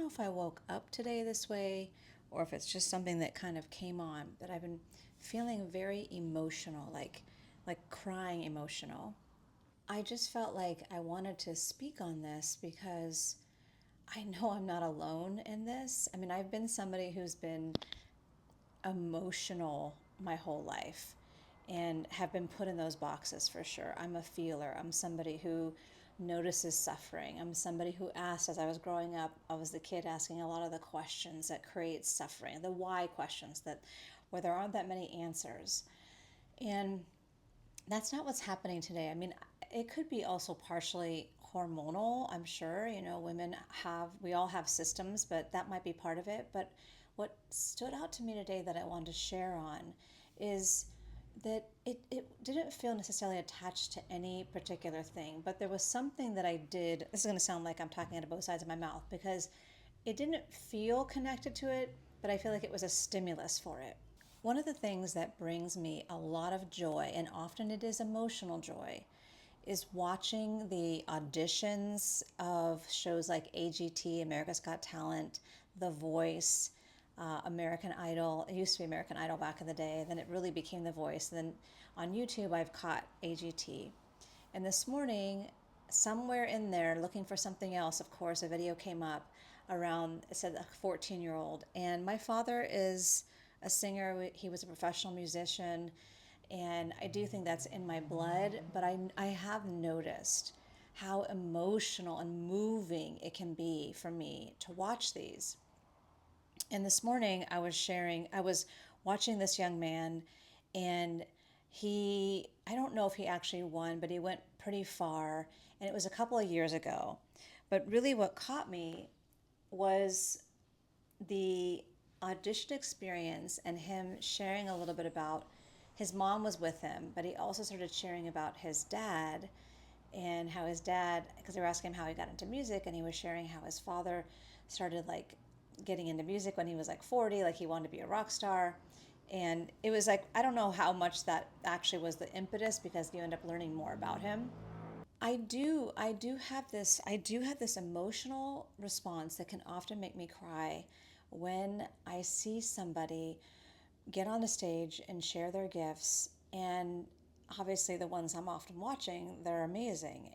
if I woke up today this way or if it's just something that kind of came on, but I've been feeling very emotional, like crying emotional. I just felt like I wanted to speak on this because I know I'm not alone in this. I mean, I've been somebody who's been emotional my whole life and have been put in those boxes for sure. I'm a feeler. I'm somebody who notices suffering. I'm somebody who asked as I was growing up, I was the kid asking a lot of the questions that create suffering, the why questions that where there aren't that many answers. And that's not what's happening today. I mean, it could be also partially hormonal, I'm sure. Women we all have systems, but that might be part of it. But what stood out to me today that I wanted to share on is that it didn't feel necessarily attached to any particular thing, but there was something that I did. This is going to sound like I'm talking out of both sides of my mouth because it didn't feel connected to it, but I feel like it was a stimulus for it. One of the things that brings me a lot of joy, and often it is emotional joy, is watching the auditions of shows like AGT, America's Got Talent, The Voice, American Idol. It used to be American Idol back in the day, then it really became The Voice. And then on YouTube, I've caught AGT. And this morning, somewhere in there, looking for something else, of course, a video came up around, it said a 14-year-old. And my father is a singer, he was a professional musician, and I do think that's in my blood, but I have noticed how emotional and moving it can be for me to watch these. And this morning I was watching this young man, and I don't know if he actually won, but he went pretty far, and it was a couple of years ago. But really what caught me was the audition experience and him sharing a little bit about his mom was with him, but he also started sharing about his dad and how his dad, because they were asking him how he got into music, and he was sharing how his father started like getting into music when he was like 40, like he wanted to be a rock star. And it was like, I don't know how much that actually was the impetus because you end up learning more about him. I do have this emotional response that can often make me cry when I see somebody get on a stage and share their gifts. And obviously the ones I'm often watching, they're amazing.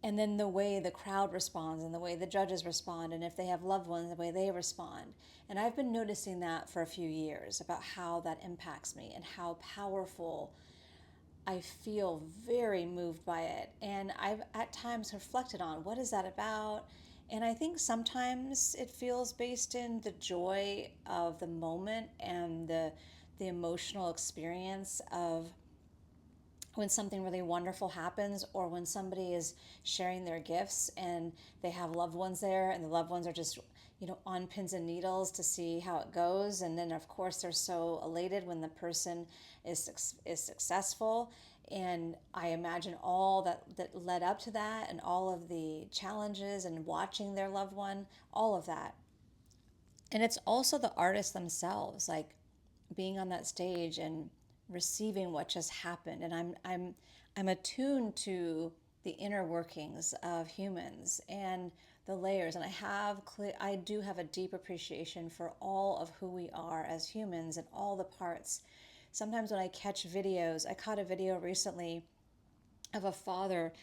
And then the way the crowd responds and the way the judges respond, and if they have loved ones, the way they respond. And I've been noticing that for a few years about how that impacts me and how powerful I feel very moved by it. And I've at times reflected on what is that about? And I think sometimes it feels based in the joy of the moment and the emotional experience of when something really wonderful happens, or when somebody is sharing their gifts and they have loved ones there and the loved ones are just on pins and needles to see how it goes. And then of course they're so elated when the person is successful. And I imagine all that led up to that and all of the challenges and watching their loved one, all of that. And it's also the artists themselves, like being on that stage and receiving what just happened. And I'm attuned to the inner workings of humans and the layers. And I do have a deep appreciation for all of who we are as humans and all the parts. Sometimes when I catch videos, I caught a video recently of a father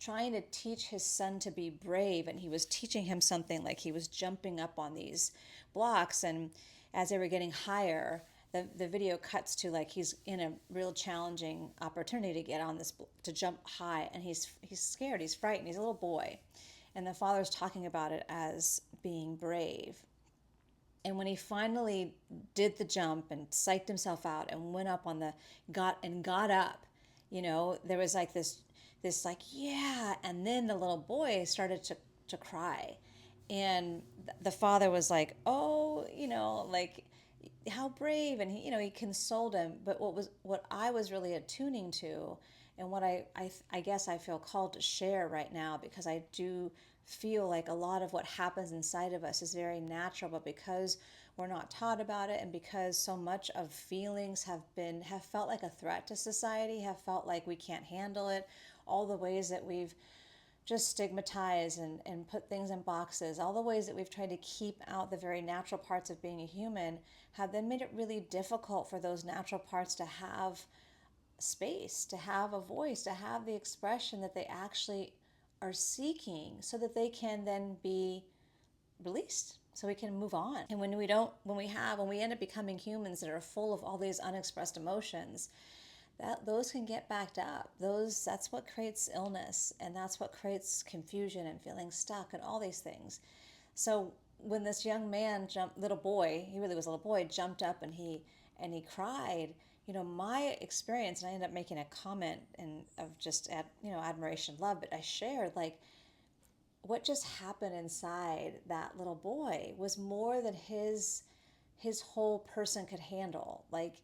trying to teach his son to be brave, and he was teaching him something like he was jumping up on these blocks, and as they were getting higher, the video cuts to like he's in a real challenging opportunity to get on this to jump high, and he's scared, he's frightened, he's a little boy, and the father's talking about it as being brave. And when he finally did the jump and psyched himself out and went up on the got up, there was like this like, yeah. And then the little boy started to cry. And the father was like, oh, like how brave. And he consoled him. But what I was really attuning to, and what I guess I feel called to share right now, because I do feel like a lot of what happens inside of us is very natural, but because we're not taught about it, and because so much of feelings have felt like a threat to society, have felt like we can't handle it, all the ways that we've just stigmatize and put things in boxes. All the ways that we've tried to keep out the very natural parts of being a human have then made it really difficult for those natural parts to have space, to have a voice, to have the expression that they actually are seeking, so that they can then be released, so we can move on. And when we end up becoming humans that are full of all these unexpressed emotions, that those can get backed up. That's what creates illness, and that's what creates confusion and feeling stuck and all these things. So when this young man little boy, he really was a little boy, jumped up and he cried, my experience, and I ended up making a comment of just admiration, love, but I shared like what just happened inside that little boy was more than his whole person could handle. Like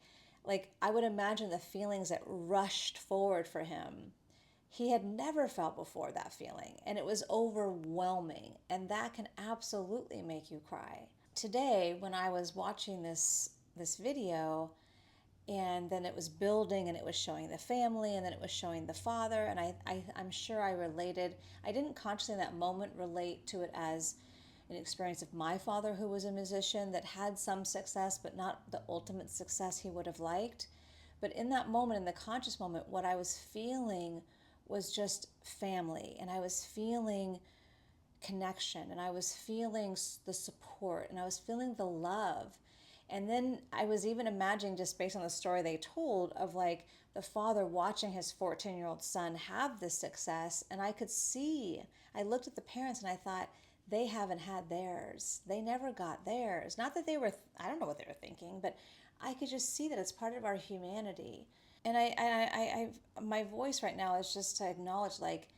I would imagine the feelings that rushed forward for him. He had never felt before that feeling, and it was overwhelming, and that can absolutely make you cry. Today, when I was watching this video, and then it was building, and it was showing the family, and then it was showing the father, and I'm sure I related. I didn't consciously in that moment relate to it as an experience of my father, who was a musician that had some success, but not the ultimate success he would have liked. But in that moment, in the conscious moment, what I was feeling was just family, and I was feeling connection, and I was feeling the support, and I was feeling the love. And then I was even imagining, just based on the story they told, of like the father watching his 14-year-old son have this success. And I could see, I looked at the parents and I thought, they haven't had theirs. They never got theirs. Not that they were, I don't know what they were thinking, but I could just see that it's part of our humanity. And my voice right now is just to acknowledge, like,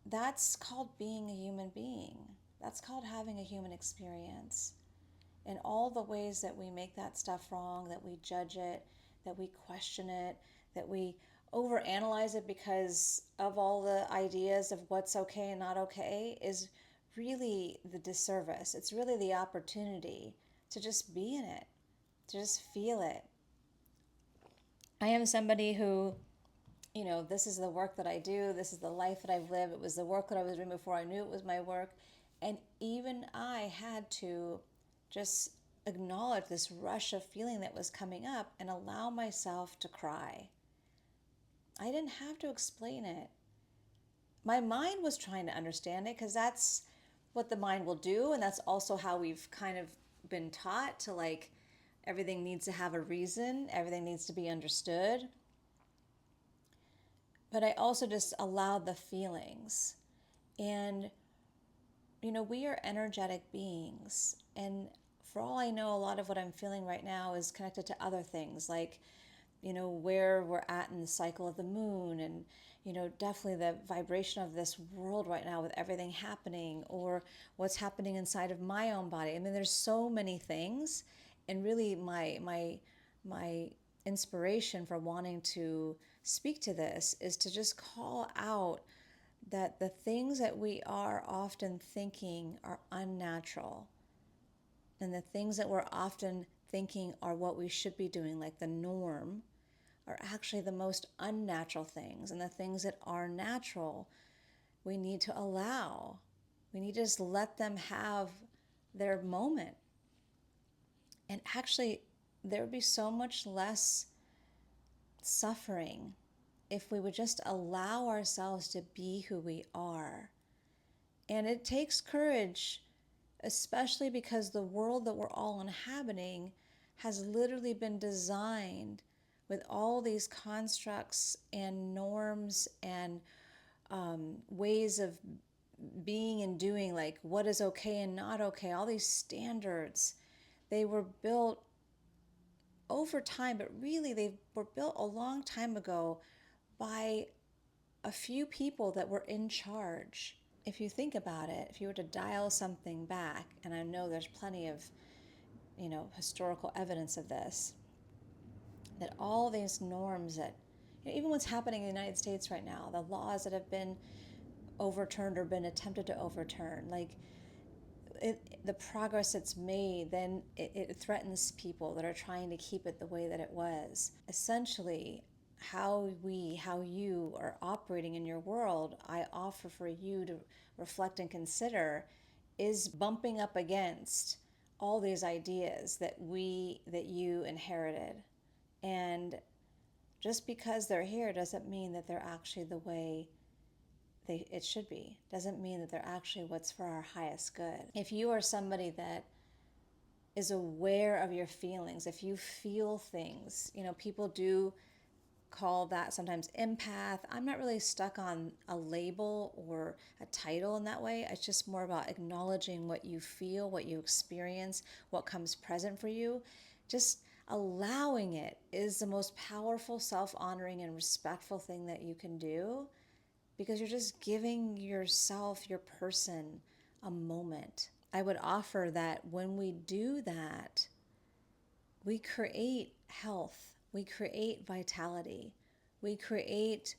that's called being a human being. That's called having a human experience. And all the ways that we make that stuff wrong, that we judge it, that we question it, that we overanalyze it because of all the ideas of what's okay and not okay, is really the disservice. It's really the opportunity to just be in it, to just feel it. I am somebody who, this is the work that I do, this is the life that I've lived. It was the work that I was doing before I knew it was my work. And even I had to just acknowledge this rush of feeling that was coming up and allow myself to cry. I didn't have to explain it. My mind was trying to understand it, because that's what the mind will do, and that's also how we've kind of been taught to, like, everything needs to have a reason, everything needs to be understood. But I also just allowed the feelings. And we are energetic beings, and for all I know, a lot of what I'm feeling right now is connected to other things, like, where we're at in the cycle of the moon, and, definitely the vibration of this world right now with everything happening, or what's happening inside of my own body. I mean, there's so many things, and really my inspiration for wanting to speak to this is to just call out that the things that we are often thinking are unnatural, and the things that we're often thinking are what we should be doing, like the norm, are actually the most unnatural things. And the things that are natural, we need to allow. We need to just let them have their moment. And actually, there would be so much less suffering if we would just allow ourselves to be who we are. And it takes courage, especially because the world that we're all inhabiting has literally been designed with all these constructs and norms and ways of being and doing, like what is okay and not okay, all these standards. They were built over time, but really they were built a long time ago by a few people that were in charge. If you think about it, if you were to dial something back, and I know there's plenty of, historical evidence of this, that all these norms that, even what's happening in the United States right now, the laws that have been overturned or been attempted to overturn, like the progress it's made, then it threatens people that are trying to keep it the way that it was. Essentially, how you are operating in your world, I offer for you to reflect and consider, is bumping up against all these ideas that you inherited. And just because they're here doesn't mean that they're actually the way it should be. Doesn't mean that they're actually what's for our highest good. If you are somebody that is aware of your feelings, if you feel things, people do call that sometimes empath. I'm not really stuck on a label or a title in that way. It's just more about acknowledging what you feel, what you experience, what comes present for you. Just allowing it is the most powerful, self-honoring, and respectful thing that you can do, because you're just giving yourself, your person, a moment. I would offer that when we do that, we create health, we create vitality, we create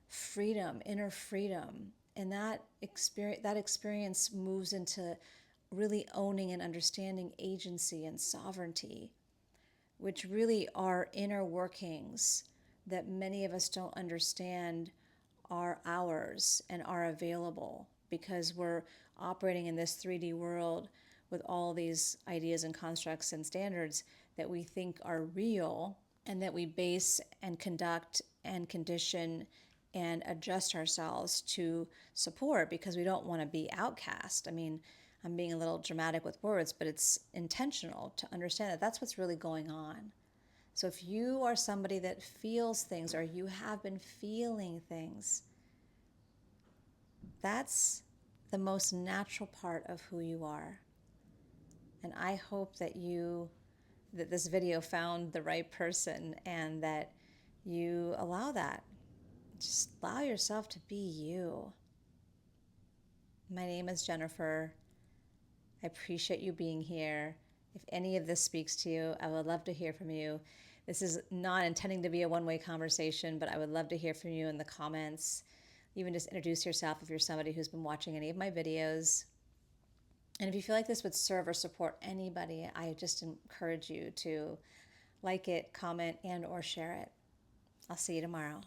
freedom, inner freedom. And that experience moves into really owning and understanding agency and sovereignty, which really are inner workings that many of us don't understand are ours and are available, because we're operating in this 3D world with all these ideas and constructs and standards that we think are real, and that we base and conduct and condition and adjust ourselves to support, because we don't want to be outcast. I mean, I'm being a little dramatic with words, but it's intentional to understand that that's what's really going on. So if you are somebody that feels things, or you have been feeling things, that's the most natural part of who you are. And I hope that this video found the right person, and that you allow that. Just allow yourself to be you. My name is Jennifer. I appreciate you being here. If any of this speaks to you, I would love to hear from you. This is not intending to be a one-way conversation, but I would love to hear from you in the comments. Even just introduce yourself if you're somebody who's been watching any of my videos. And if you feel like this would serve or support anybody, I just encourage you to like it, comment, and or share it. I'll see you tomorrow.